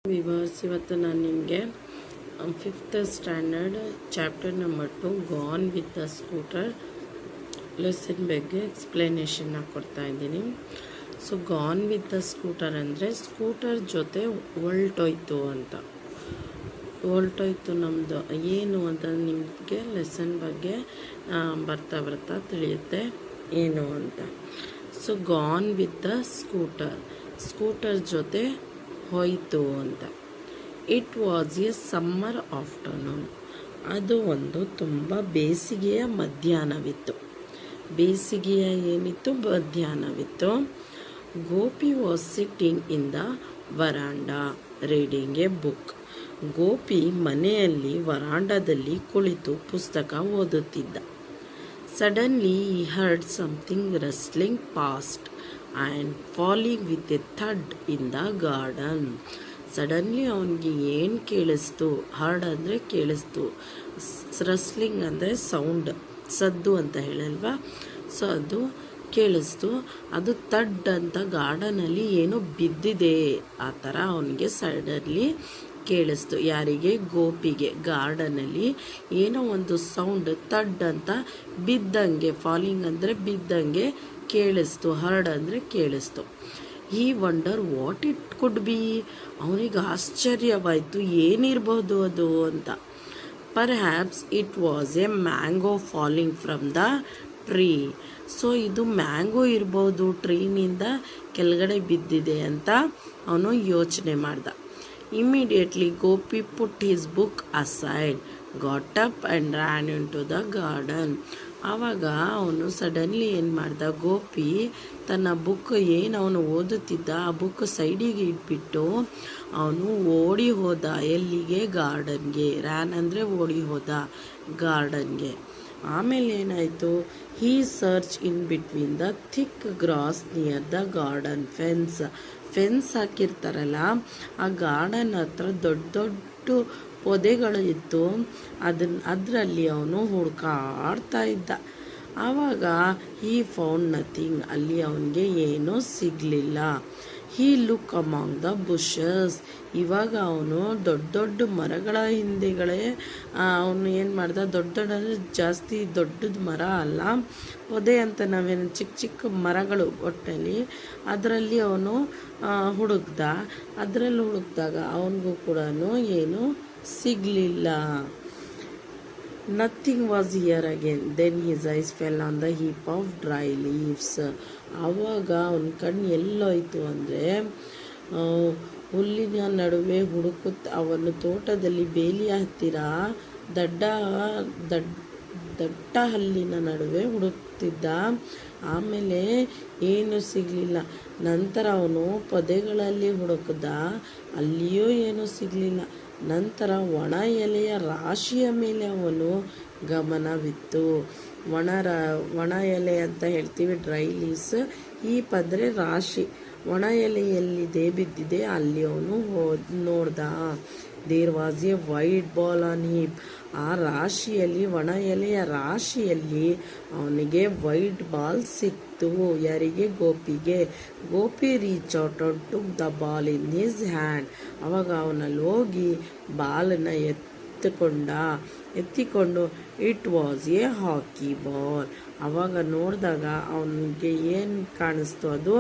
Viewers, ಇವತ್ತು ನಾನು ನಿಮಗೆ 5th standard chapter number 2 gone with the scooter lesson ಬಗ್ಗೆ ಎಕ್ಸ್ಪ್ಲನೇಷನ್ನ ಕೊಡ್ತಾ ಇದ್ದೀನಿ. So gone with the scooter ಅಂದರೆ ಸ್ಕೂಟರ್ ಜೊತೆ ಹೊಲ್ಟೋಯ್ತು ಅಂತ. ಹೊಲ್ಟೋಯ್ತು ನಮ್ಮದು ಏನು ಅಂತ ನಿಮಗೆ ಲೆಸನ್ ಬಗ್ಗೆ ಬರ್ತಾ ಬರ್ತಾ ತಿಳಿಯುತ್ತೆ ಏನು ಅಂತ. So gone with the scooter ಜೊತೆ ಹೋಯಿತು ಅಂತ. It was a summer afternoon. ಅದು ಒಂದು ತುಂಬ ಬೇಸಿಗೆಯ ಮಧ್ಯಾಹ್ನವಿತ್ತು. ಬೇಸಿಗೆಯ ಏನಿತ್ತು, ಮಧ್ಯಾಹ್ನವಿತ್ತು. Gopi was sitting in the veranda reading a book. Gopi ಮನೆಯಲ್ಲಿ ವರಾಂಡದಲ್ಲಿ ಕುಳಿತು ಪುಸ್ತಕ ಓದುತ್ತಿದ್ದ. Suddenly he heard something rustling past and falling with a thud in the garden. Suddenly ಅವನಿಗೆ ಏನು ಕೇಳಿಸ್ತು, ಹರ್ಡ್ ಅಂದರೆ ಕೇಳಿಸ್ತು, ರಸ್ಲಿಂಗ್ ಅಂದರೆ ಸೌಂಡ್, ಸದ್ದು ಅಂತ ಹೇಳಲ್ವಾ. ಸೊ ಅದು ಕೇಳಿಸ್ತು. ಅದು ಥಡ್ ಅಂತ ಗಾರ್ಡನಲ್ಲಿ ಏನೋ ಬಿದ್ದಿದೆ ಆ ಥರ ಅವನಿಗೆ ಸಡನ್ಲಿ ಕೇಳಿಸ್ತು. ಯಾರಿಗೆ? ಗೋಪಿಗೆ. ಗಾರ್ಡನಲ್ಲಿ ಏನೋ ಒಂದು ಸೌಂಡ್ ಥಡ್ ಅಂತ ಬಿದ್ದಂಗೆ, ಫಾಲಿಂಗ್ ಅಂದರೆ ಬಿದ್ದಂಗೆ ಕೇಳಿಸ್ತು. ಹರ್ಡ್ ಅಂದರೆ ಕೇಳಿಸ್ತು. ಈ wonder what it could be. ಅವನಿಗೆ ಆಶ್ಚರ್ಯವಾಯಿತು, ಏನಿರ್ಬೋದು ಅದು ಅಂತ. Perhaps it was A mango falling from the tree. So ಇದು ಮ್ಯಾಂಗೋ ಇರ್ಬೋದು, ಟ್ರೀನಿಂದ ಕೆಳಗಡೆ ಬಿದ್ದಿದೆ ಅಂತ ಅವನು ಯೋಚನೆ ಮಾಡ್ದ. Immediately Gopi put his book aside, got up and ran into the garden. ಆವಾಗ ಅವನು ಸಡನ್ಲಿ ಏನು ಮಾಡ್ದ, ಗೋಪಿ ತನ್ನ ಬುಕ್ ಏನು ಅವನು ಓದುತ್ತಿದ್ದ ಆ ಬುಕ್ ಸೈಡಿಗೆ ಇಟ್ಬಿಟ್ಟು ಅವನು ಓಡಿ ಹೋದ. ಎಲ್ಲಿಗೆ? ಗಾರ್ಡನ್ಗೆ. ರ್ಯಾನ್ ಅಂದರೆ ಓಡಿ ಹೋದ ಗಾರ್ಡನ್ಗೆ. ಆಮೇಲೆ ಏನಾಯಿತು, he search in between the thick grass near the garden fence ಹಾಕಿರ್ತಾರಲ್ಲ, ಆ ಗಾರ್ಡನ್ ಹತ್ರ ದೊಡ್ಡ ದೊಡ್ಡ ಪೊದೆಗಳು ಇತ್ತು. ಅದರಲ್ಲಿ ಅವನು ಹುಡುಕಾಡ್ತಾ ಇದ್ದ. ಆವಾಗ ಹೀ ಫೌಂಡ್ ನಥಿಂಗ್. ಅಲ್ಲಿ ಅವನಿಗೆ ಏನೂ ಸಿಗಲಿಲ್ಲ. ಹೀ ಲುಕ್ ಅಮಾಂಗ್ ದ ಬುಷಸ್. ಇವಾಗ ಅವನು ದೊಡ್ಡ ದೊಡ್ಡ ಮರಗಳ ಹಿಂದೆಗಳೇ ಅವನು ಏನು ಮಾಡ್ದ, ದೊಡ್ಡ ದೊಡ್ಡ ಜಾಸ್ತಿ ದೊಡ್ಡದ ಮರ ಅಲ್ಲ, ಪೊದೆ ಅಂತ ನಾವೇನು ಚಿಕ್ಕ ಚಿಕ್ಕ ಮರಗಳು ಒಟ್ಟಲ್ಲಿ, ಅದರಲ್ಲಿ ಅವನು ಹುಡುಕ್ದ. ಅದರಲ್ಲಿ ಹುಡುಕಿದಾಗ ಅವನಿಗೂ ಕೂಡ ಏನು ಸಿಗಲಿಲ್ಲ. Nothing was here again. Then his eyes fell on the heap of dry leaves. ಆವಾಗ ಅವನ ಕಣ್ಣು ಎಲ್ಲೋಯ್ತು ಅಂದರೆ ಹುಲ್ಲಿನ ನಡುವೆ ಅವನು ತೋಟದಲ್ಲಿ ಬೇಲಿಯ ಹತ್ತಿರ ದಟ್ಟ ಹಲ್ಲಿನ ನಡುವೆ ಹುಡುಕ್ತಿದ್ದ. ಆಮೇಲೆ ಏನು ಸಿಗಲಿಲ್ಲ. ನಂತರ ಅವನು ಪೊದೆಗಳಲ್ಲಿ ಹುಡುಕಿದ, ಅಲ್ಲಿಯೂ ಏನೂ ಸಿಗಲಿಲ್ಲ. ನಂತರ ಒಣ ಎಲೆಯ ರಾಶಿಯ ಮೇಲೆ ಅವನು ಗಮನವಿತ್ತು. ಒಣ ಎಲೆ ಅಂತ ಹೇಳ್ತೀವಿ, ಡ್ರೈ ಲೀವ್ಸ್. ಈ ಪದ್ರೆ ರಾಶಿ, ಒಣ ಎಲೆಯಲ್ಲಿದೆ ಬಿದ್ದಿದೆ, ಅಲ್ಲಿ ಅವನು ನೋಡ್ದ. There was a white ball on heap. ಆ ರಾಶಿಯಲ್ಲಿ, ಒಣ ಎಲೆಯ ರಾಶಿಯಲ್ಲಿ ಅವನಿಗೆ ವೈಟ್ ಬಾಲ್ ಸಿಕ್ತು. ಯಾರಿಗೆ? ಗೋಪಿಗೆ. Gopi reach out and took the ball in his hand. ಅವಾಗ ಅವನಲ್ಲಿ ಹೋಗಿ ಬಾಲನ್ನು ಎತ್ತಿಕೊಂಡು it was a hockey ball. ಅವಾಗ ನೋಡಿದಾಗ ಅವನಿಗೆ ಏನು ಕಾಣಿಸ್ತು, ಅದು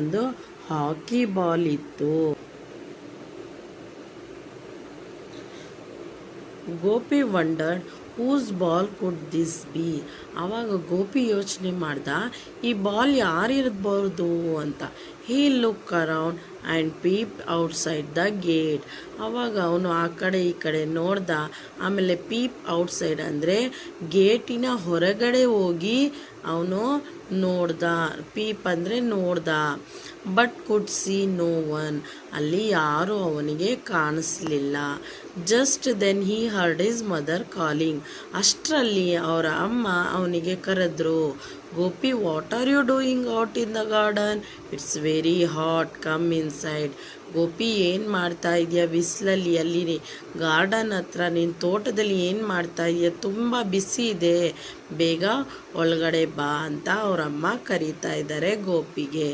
ಒಂದು ಹಾಕಿ ಬಾಲ್ ಇತ್ತು. Gopi wondered whose ball could this be. ಆವಾಗ ಗೋಪಿ ಯೋಚನೆ ಮಾಡ್ದ, ಈ ಬಾಲ್ ಯಾರಿರ್ಬೋದು ಅಂತ. He look around and peep outside the gate. ಆವಾಗ ಅವನು ಆ ಕಡೆ ಈ ಕಡೆ ನೋಡ್ದ. ಆಮೇಲೆ ಪೀಪ್ ಔಟ್ಸೈಡ್ ಅಂದರೆ ಗೇಟಿನ ಹೊರಗಡೆ ಹೋಗಿ ಅವನು ನೋಡ್ದ. ಪೀಪ್ ಅಂದರೆ ನೋಡ್ದ. But could see no one. ಅಲ್ಲಿ ಯಾರೂ ಅವನಿಗೆ ಕಾಣಿಸ್ಲಿಲ್ಲ. Just then he heard his mother calling. ಅಷ್ಟರಲ್ಲಿ ಅವರ ಅಮ್ಮ ಅವನಿಗೆ ಕರೆದ್ರು. Gopi, what are you doing out in the garden? It's very hot, come inside. Gopi ಏನು ಮಾಡ್ತಾ ಇದೆಯಾ ಬಿಸಿಲಲ್ಲಿ ಅಲ್ಲಿ ಗಾರ್ಡನ್ ಹತ್ರ ನಿನ್ನ ತೋಟದಲ್ಲಿ ಏನು ಮಾಡ್ತಾ ಇದೆಯಾ, ತುಂಬ ಬಿಸಿ ಇದೆ, ಬೇಗ ಒಳಗಡೆ ಬಾ ಅಂತ ಅವರಮ್ಮ ಕರೀತಾ ಇದ್ದಾರೆ ಗೋಪಿಗೆ.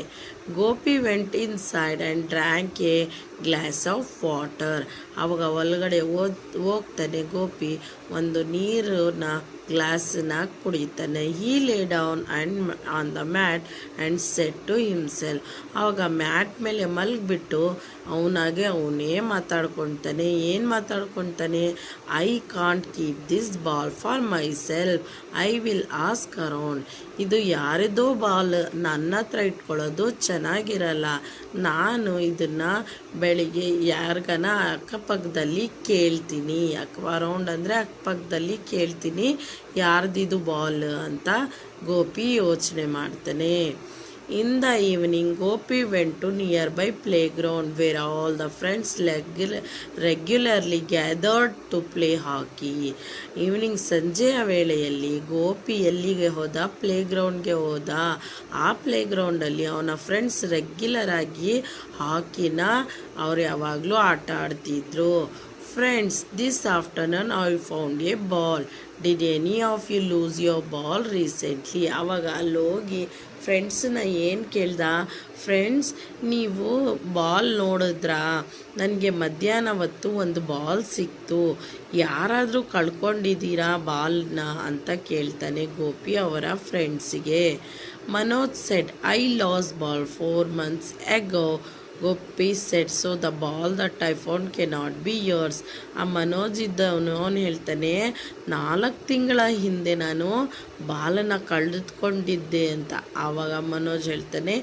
Gopi went inside and drank a glass of water. ಅವಾಗ ಒಳಗಡೆ ಹೋಗ್ತಾನೆ ಗೋಪಿ, ಒಂದು ನೀರನ್ನ ಗ್ಲಾಸನ್ನ ಕುಡಿತಾನೆ. He lay down and on the mat and said to himself. ಆವಾಗ ಮ್ಯಾಟ್ ಮೇಲೆ ಮಲಗಿಬಿಟ್ಟು ಅವನಾಗೆ ಅವನೇ ಮಾತಾಡ್ಕೊತಾನೆ. ಏನು ಮಾತಾಡ್ಕೊತಾನೆ? I can't keep this ball for myself, I will ask around. ಇದು ಯಾರದೋ ಬಾಲ್, ನನ್ನ ಹತ್ರ ಇಟ್ಕೊಳ್ಳೋದು ಚೆನ್ನಾಗಿರಲ್ಲ, ನಾನು ಇದನ್ನು ಬೆಳಿಗ್ಗೆ ಯಾರಿಗಾನ ಅಕ್ಕಪಕ್ಕದಲ್ಲಿ ಕೇಳ್ತೀನಿ. ಅರೌಂಡ್ ಅಂದರೆ ಅಕ್ಕಪಕ್ಕದಲ್ಲಿ ಕೇಳ್ತೀನಿ ಯಾರ್ದಿದು ಬಾಲ್ ಅಂತ ಗೋಪಿ ಯೋಚನೆ ಮಾಡ್ತಾನೆ. In the evening, Gopi went to nearby playground where all the friends regularly gathered to play hockey. Evening ಸಂಜೆಯ ವೇಳೆಯಲ್ಲಿ ಗೋಪಿ ಎಲ್ಲಿಗೆ ಹೋದ? ಪ್ಲೇಗ್ರೌಂಡ್ಗೆ ಹೋದ. ಆ ಪ್ಲೇಗ್ರೌಂಡಲ್ಲಿ ಅವನ ಫ್ರೆಂಡ್ಸ್ ರೆಗ್ಯುಲರ್ ಆಗಿ ಹಾಕಿನ ಅವ್ರು ಯಾವಾಗಲೂ ಆಟ ಆಡ್ತಿದ್ರು. Friends, this afternoon I found a ball. Did any of you lose your ball recently? ಆವಾಗ ಅಲ್ಲೋಗಿ ಫ್ರೆಂಡ್ಸನ್ನ ಏನು ಕೇಳ್ದ? ಫ್ರೆಂಡ್ಸ್, ನೀವು ಬಾಲ್ ನೋಡಿದ್ರಾ? ನನಗೆ ಮಧ್ಯಾಹ್ನ ಹೊತ್ತು ಒಂದು ಬಾಲ್ ಸಿಕ್ತು, ಯಾರಾದರೂ ಕಳ್ಕೊಂಡಿದ್ದೀರಾ ಬಾಲ್ನ ಅಂತ ಕೇಳ್ತಾನೆ ಗೋಪಿ ಅವರ ಫ್ರೆಂಡ್ಸಿಗೆ. Manoj shed, I lost ball 4 months ago. Gopi set, so the ball that I found can not be yours. ಆ ಮನೋಜ್ ಇದ್ದವನು ಅವನು ಹೇಳ್ತಾನೆ, 4 ತಿಂಗಳ ಹಿಂದೆ ನಾನು ಬಾಲನ್ನು ಕಳೆದುಕೊಂಡಿದ್ದೆ ಅಂತ. ಆವಾಗ ಮನೋಜ್ ಹೇಳ್ತಾನೆ,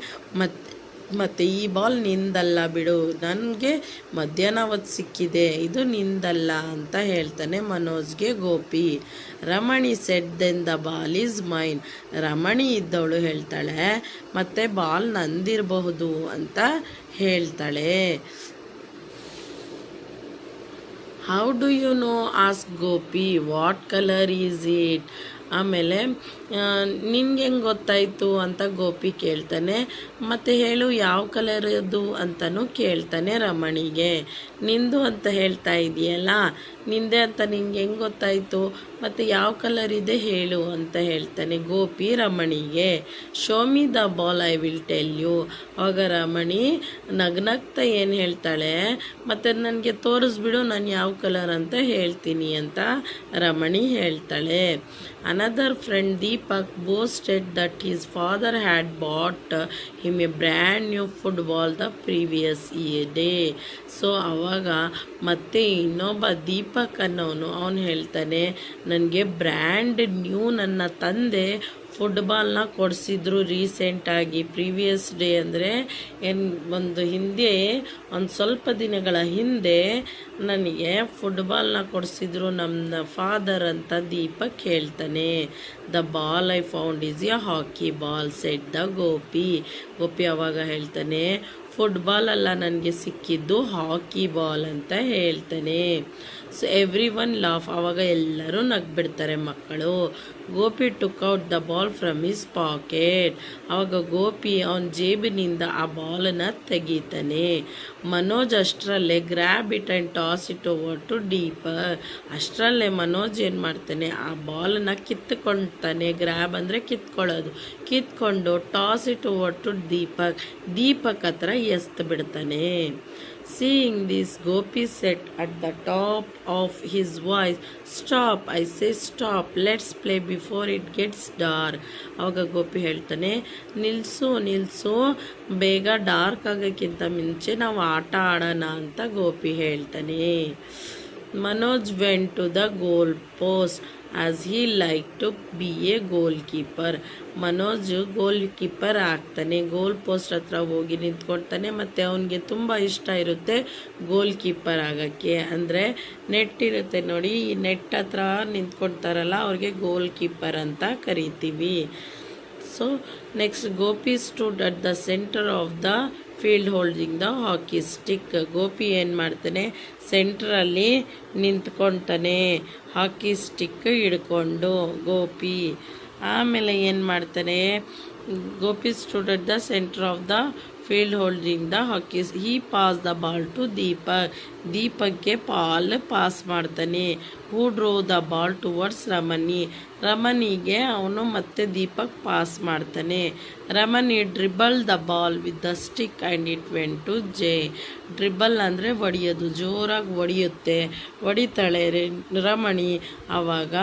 ಮತ್ತೆ ಈ ಬಾಲ್ ನಿಂದಲ್ಲ ಬಿಡು, ನನಗೆ ಮಧ್ಯಾಹ್ನ ಹೊತ್ತು ಸಿಕ್ಕಿದೆ, ಇದು ನಿಂದಲ್ಲ ಅಂತ ಹೇಳ್ತಾನೆ ಮನೋಜ್ಗೆ ಗೋಪಿ. Ramani said, then the ball is mine. Ramani ಇದ್ದವಳು ಹೇಳ್ತಾಳೆ, ಮತ್ತೆ ಬಾಲ್ ನಂದಿರಬಹುದು ಅಂತ ಹೇಳ್ತಾಳೆ. How do you know? Ask Gopi. What colour is it? ಆಮೇಲೆ ನಿನ್ಗೆ ಹೆಂಗೆ ಗೊತ್ತಾಯಿತು ಅಂತ ಗೋಪಿ ಕೇಳ್ತಾನೆ. ಮತ್ತು ಹೇಳು ಯಾವ ಕಲರ್ ಅದು ಅಂತಲೂ ಕೇಳ್ತಾನೆ ರಮಣಿಗೆ. ನಿಂದು ಅಂತ ಹೇಳ್ತಾ ಇದೆಯಲ್ಲ, ನಿಂದೆ ಅಂತ ನಿಂಗೆ ಹೆಂಗೆ ಗೊತ್ತಾಯಿತು, ಮತ್ತು ಯಾವ ಕಲರ್ ಇದೆ ಹೇಳು ಅಂತ ಹೇಳ್ತಾನೆ ಗೋಪಿ ರಮಣಿಗೆ. Show me the ball, I will tell you. ಆವಾಗ ರಮಣಿ ನಗ್ನಗ್ತಾ ಏನು ಹೇಳ್ತಾಳೆ, ಮತ್ತು ನನಗೆ ತೋರಿಸ್ಬಿಡು ನಾನು ಯಾವ ಕಲರ್ ಅಂತ ಹೇಳ್ತೀನಿ ಅಂತ ರಮಣಿ ಹೇಳ್ತಾಳೆ. Another friend, Deepak, boasted that his father had bought him a brand new football the previous day. So ಆವಾಗ ಮತ್ತೆ ಇನ್ನೊಬ್ಬ ದೀಪಕ್ ಅನ್ನೋನು ಅವನು ಹೇಳ್ತಾನೆ, ನನಗೆ ಬ್ರ್ಯಾಂಡ್ ನ್ಯೂ ನನ್ನ ತಂದೆ ಫುಟ್ಬಾಲ್ನ ಕೊಡಿಸಿದ್ರು ರೀಸೆಂಟಾಗಿ. ಪ್ರೀವಿಯಸ್ ಡೇ ಅಂದರೆ ಒಂದು ಸ್ವಲ್ಪ ದಿನಗಳ ಹಿಂದೆ ನನಗೆ ಫುಟ್ಬಾಲ್ನ ಕೊಡಿಸಿದ್ರು ನಮ್ಮ ಫಾದರ್ ಅಂತ ದೀಪಕ್ ಹೇಳ್ತಾನೆ. The ball I found is A hockey ball, said the Gopi. Gopi ಅವಾಗ ಹೇಳ್ತಾನೆ, ಫುಟ್ಬಾಲ್ ಅಲ್ಲ ನನಗೆ ಸಿಕ್ಕಿದ್ದು, ಹಾಕಿ ಬಾಲ್ ಅಂತ ಹೇಳ್ತಾನೆ. So everyone laugh. ಆವಾಗ ಎಲ್ಲರೂ ನಗ್ಬಿಡ್ತಾರೆ ಮಕ್ಕಳು. Gopi took out the ball from his pocket. ಆವಾಗ ಗೋಪಿ ಅವನ ಜೇಬಿನಿಂದ ಆ ಬಾಲನ್ನು ತೆಗಿತಾನೆ. ಮನೋಜ್ ಅಷ್ಟರಲ್ಲೇ grab it and toss it over to Deepak. ಅಷ್ಟರಲ್ಲೇ ಮನೋಜ್ ಏನು ಮಾಡ್ತಾನೆ, ಆ ಬಾಲನ್ನು ಕಿತ್ತುಕೊಳ್ತಾನೆ. ಗ್ರ್ಯಾಬ್ ಅಂದರೆ ಕಿತ್ಕೊಂಡು toss it over to Deepak ಹತ್ರ ಎಸ್ದು ಬಿಡ್ತಾನೆ. Seeing this, Gopi said at the top of his voice, "Stop, I say stop, let's play before it gets dark." ಆವಾಗ ಗೋಪಿ ಹೇಳ್ತಾನೆ, ನಿಲ್ಲಿಸು, ಬೇಗ ಡಾರ್ಕ್ ಆಗೋಕ್ಕಿಂತ ಮುಂಚೆ ನಾವು ಆಟ ಆಡೋಣ ಅಂತ ಗೋಪಿ ಹೇಳ್ತಾನೆ. Manoj went to the goal post as he like to be a goalkeeper. Manoj goalkeeper ಆಗ್ತಾನೆ. ಗೋಲ್ ಪೋಸ್ಟ್ ಹತ್ರ ಹೋಗಿ ನಿಂತ್ಕೊಳ್ತಾನೆ. ಮತ್ತು ಅವನಿಗೆ ತುಂಬ ಇಷ್ಟ ಇರುತ್ತೆ ಗೋಲ್ ಕೀಪರ್ ಆಗೋಕ್ಕೆ. ಅಂದರೆ ನೆಟ್ ಇರುತ್ತೆ ನೋಡಿ, ಈ ನೆಟ್ ಹತ್ರ ನಿಂತ್ಕೊಳ್ತಾರಲ್ಲ ಅವ್ರಿಗೆ ಗೋಲ್ ಕೀಪರ್ ಅಂತ ಕರಿತೀವಿ. So next Gopi stood at the centre of the field holding the hockey stick. Gopi ಏನು ಮಾಡ್ತಾನೆ, ಸೆಂಟ್ರಲ್ಲಿ ನಿಂತ್ಕೊಳ್ತಾನೆ ಹಾಕಿ ಸ್ಟಿಕ್ ಹಿಡ್ಕೊಂಡು ಗೋಪಿ. ಆಮೇಲೆ ಏನು ಮಾಡ್ತಾನೆ, Gopi stood at the centre of the field holding the hockey. He pass the ball to Deepak. ದೀಪಕ್ಗೆ ಬಾಲ್ ಪಾಸ್ ಮಾಡ್ತಾನೆ. Who drew the ball towards Ramani. ರಮಣಿಗೆ ಅವನು ಮತ್ತೆ ದೀಪಕ್ ಪಾಸ್ ಮಾಡ್ತಾನೆ. Ramani dribble the ball with the stick and it went to Jai. Dribble ಅಂದರೆ ಹೊಡಿಯೋದು, ಜೋರಾಗಿ ಹೊಡಿತಾಳೆ ರಮಣಿ. ಆವಾಗ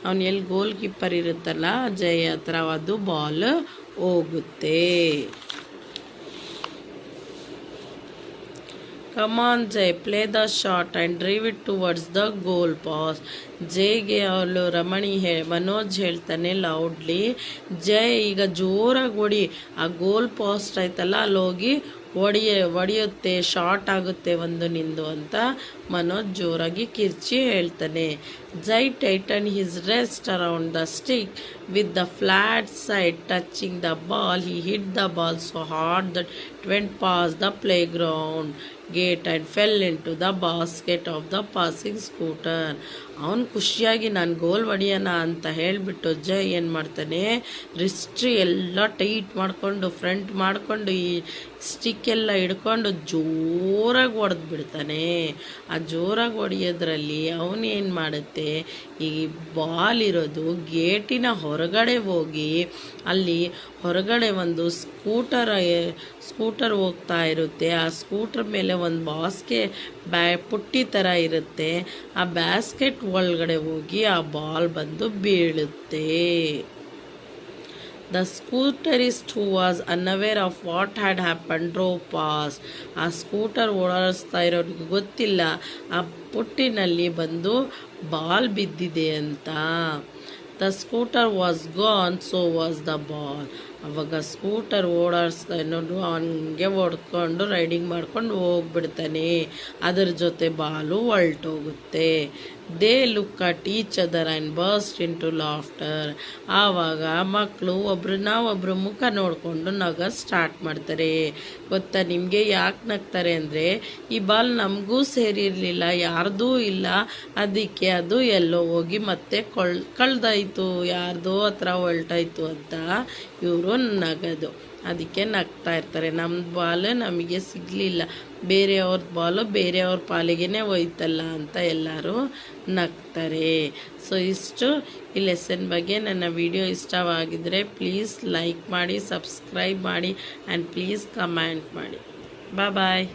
ಅವನು ಎಲ್ಲಿ ಗೋಲ್ ಕೀಪರ್ ಇರುತ್ತಲ್ಲ ಜಯ ಹತ್ರ, ಅದು ಬಾಲ್ ಹೋಗುತ್ತೆ. Come on Jai, play the shot and drive it towards the goal pass. ಜೈಗೆ ಅವಳು ಮನೋಜ್ ಹೇಳ್ತಾನೆ ಲೌಡ್ಲಿ, ಜೈ ಈಗ ಜೋರಾಗಿ ಹೊಡಿ, ಆ ಗೋಲ್ ಪಾಸ್ಟ್ ಆಯ್ತಲ್ಲ ಅಲ್ಲಿ ಹೋಗಿ ಹೊಡಿಯುತ್ತೆ, ಶಾರ್ಟ್ ಆಗುತ್ತೆ ಒಂದು ನಿಂದು ಅಂತ ಮನೋಜ್ ಜೋರಾಗಿ ಕಿರ್ಚಿ ಹೇಳ್ತಾನೆ. Jai tighten his wrist around the stick with the flat side touching the ball. He hit the ball so hard that it went past the playground gate and fell into the basket of the passing scooter. ಅವನು ಖುಷಿಯಾಗಿ ನಾನು ಗೋಲ್ ಹೊಡಿಯೋಣ ಅಂತ ಹೇಳಿಬಿಟ್ಟು ಜೈ ಏನು ಮಾಡ್ತಾನೆ, ರಿಸ್ಟ್ರಿ ಎಲ್ಲ tight ಮಾಡಿಕೊಂಡು front ಮಾಡಿಕೊಂಡು ಈ ಸ್ಟಿಕ್ ಎಲ್ಲ ಹಿಡ್ಕೊಂಡು ಜೋರಾಗಿ ಹೊಡೆದು ಬಿಡ್ತಾನೆ. ಆ ಜೋರಾಗಿ ಹೊಡೆಯೋದ್ರಲ್ಲಿ ಅವನು ಏನು ಮಾಡುತ್ತೆ, ಈ ಬಾಲ್ ಇರೋದು ಗೇಟಿನ ಹೊರಗಡೆ ಹೋಗಿ ಅಲ್ಲಿ ಹೊರಗಡೆ ಒಂದು ಸ್ಕೂಟರ್ ಹೋಗ್ತಾ ಇರುತ್ತೆ. ಆ ಸ್ಕೂಟರ್ ಮೇಲೆ ಒಂದು ಪುಟ್ಟಿ ಥರ ಇರುತ್ತೆ. ಆ ಬ್ಯಾಸ್ಕೆಟ್ ಒಳಗಡೆ ಹೋಗಿ ಆ ಬಾಲ್ ಬಂದು ಬೀಳುತ್ತೆ. The scooterist who was unaware of what had happen drove past. ಆ ಸ್ಕೂಟರ್ ಓಡಾಡಿಸ್ತಾ ಇರೋರಿಗೆ ಗೊತ್ತಿಲ್ಲ ಆ ಪುಟ್ಟಿನಲ್ಲಿ ಬಂದು ಬಾಲ್ ಬಿದ್ದಿದೆ ಅಂತ. The scooter was gone, so was the ball. ಅವಾಗ ಸ್ಕೂಟರ್ ಓಡಾಡಿಸ್ತಾ ಇನ್ನೊಂದು ಹಂಗೆ ಹೊಡ್ಕೊಂಡು ರೈಡಿಂಗ್ ಮಾಡ್ಕೊಂಡು ಹೋಗ್ಬಿಡ್ತಾನೆ. ಅದ್ರ ಜೊತೆ ಬಾಲು ಹೊಲ್ಟೋಗುತ್ತೆ. They look at each other and burst into laughter. ಆವಾಗ ಮಕ್ಕಳು ಒಬ್ರು ಮುಖ ನೋಡಿಕೊಂಡು ನಗ ಸ್ಟಾರ್ಟ್ ಮಾಡ್ತಾರೆ. ಗೊತ್ತಾ ನಿಮಗೆ ಯಾಕೆ ನಗ್ತಾರೆ ಅಂದರೆ, ಈ ಬಾಲ್ ನಮಗೂ ಸೇರಿರಲಿಲ್ಲ, ಯಾರ್ದೂ ಇಲ್ಲ, ಅದಕ್ಕೆ ಅದು ಎಲ್ಲೋ ಹೋಗಿ ಮತ್ತೆ ಕಳ್ದಾಯ್ತು, ಯಾರ್ದೋ ಹತ್ರ ಹೊಲ್ಟಾಯ್ತು ಅಂತ ಇವರು ನಗದು. ಅದಕ್ಕೆ ನಗ್ತಾ ಇರ್ತಾರೆ. ನಮ್ಮ ಬಾಲ್ ನಮಗೆ ಸಿಗಲಿಲ್ಲ, ಬೇರೆಯವ್ರ ಬಾಲು ಬೇರೆಯವ್ರ ಪಾಲಿಗೆ ಹೋಯ್ತಲ್ಲ ಅಂತ ಎಲ್ಲರೂ ನಗ್ತಾರೆ. ಸೊ ಇಷ್ಟು ಈ ಲೆಸನ್ ಬಗ್ಗೆ. ನನ್ನ ವಿಡಿಯೋ ಇಷ್ಟವಾಗಿದ್ದರೆ ಪ್ಲೀಸ್ ಲೈಕ್ ಮಾಡಿ, ಸಬ್ಸ್ಕ್ರೈಬ್ ಮಾಡಿ ಆ್ಯಂಡ್ ಪ್ಲೀಸ್ ಕಮೆಂಟ್ ಮಾಡಿ. ಬಾಯ್.